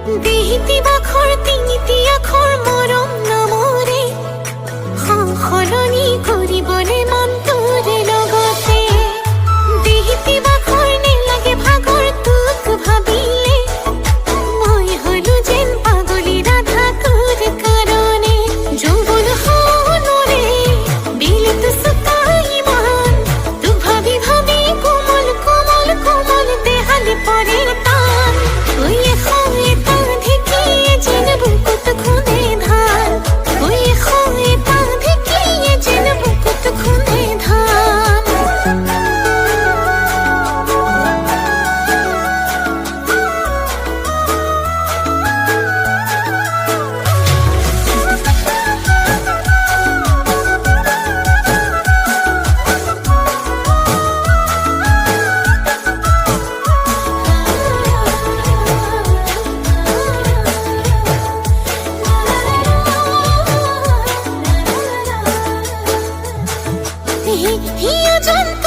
দেহিতি বাখৰ তিনিটি আখৰ মৰম নামৰে সলনি কৰিবলে মন তোৰে লগতে দেহিতি বাখৰ নেলাগে ভাগৰ তোক ভাবিলে মই হলো যেন পাগলী ৰাধা তোৰ কাৰণে যৌৱন সোণৰে বিলিত চুকাই মান তোক ভাবি ভাবি কোমল কোমল কোমল দেহালে পৰে টান ওই হয় তা ঢেকিয়ে যেন বুকুত খুঁজে ধান ওই হয় তা ঢেকিয়ে যেন বুকুত খুঁজে ধান হিয়া জন্ত